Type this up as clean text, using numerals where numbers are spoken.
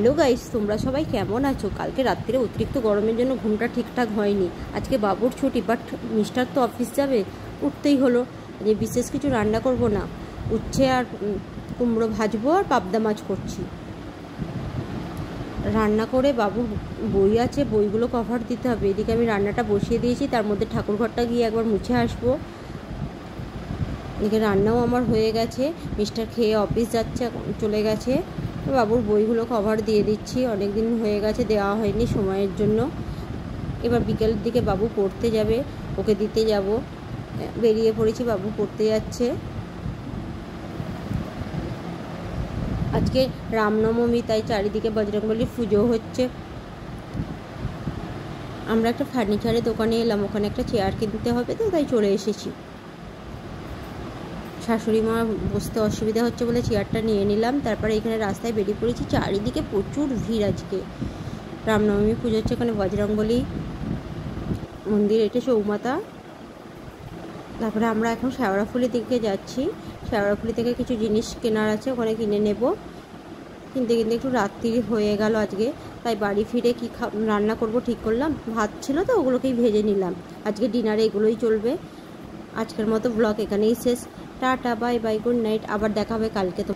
Hello guys, তোমরা সবাই কেমন আছো? কালকে রাত্রে অতিরিক্ত গরমের জন্য ঘুমটা ঠিকঠাক হয়নি। আজকে বাবুর ছুটি, বাট মিস্টার তো অফিস যাবে, উঠতেই হলো। যে বিশেষ কিছু রান্না করব না, উচ্ছে আর কুমড়ো ভাজবো আর পাবদা মাছ করছি। রান্না করে বাবুর বই আছে, বইগুলো কভার দিতে হবে। এদিকে আমি রান্নাটা বসিয়ে দিয়েছি, তার মধ্যে ঠাকুরঘরটা গিয়ে একবার মুছে আসবো। এদিকে রান্নাও আমার হয়ে গেছে, মিস্টার খেয়ে অফিস যাচ্ছে, চলে গেছে। বাবুর বইগুলো কভার দিয়ে দিচ্ছি, অনেক দিন হয়ে গেছে দেওয়া হয়নি সময়ের জন্য। এবার বিকেলের দিকে বাবু পড়তে যাবে, ওকে দিতে যাব। বেরিয়ে পড়েছি, বাবু পড়তে যাচ্ছে। আজকে রামনবমী, তাই চারিদিকে বজরংবলীর পুজো হচ্ছে। আমরা একটা ফার্নিচারের দোকানে এলাম, ওখানে একটা চেয়ার কিনতে হবে, তো তাই চলে এসেছি। শাশুড়ি মা বসতে অসুবিধা হচ্ছে বলে চেয়ারটা নিয়ে নিলাম। তারপরে এখানে রাস্তায় বেরিয়ে পড়েছি। চারিদিকে প্রচুর ভিড়। আজকে রামনবমী পুজো হচ্ছে, এখানে বজরংবলী মন্দির, এটা চৌমাতা। তারপরে আমরা এখন শেওড়াফুলির দিকে যাচ্ছি। শেওড়াফুলি থেকে কিছু জিনিস কেনার আছে, ওখানে কিনে নেব। কিনতে কিনতে একটু রাত্রি হয়ে গেল আজকে, তাই বাড়ি ফিরে কি রান্না করব ঠিক করলাম। ভাত ছিল তো, ওগুলোকেই ভেজে নিলাম। আজকে ডিনারে এগুলোই চলবে। আজকের মতো ব্লগ এখানেই শেষ। Tata, bye bye, good night. আবার দেখা হবে কালকে। তো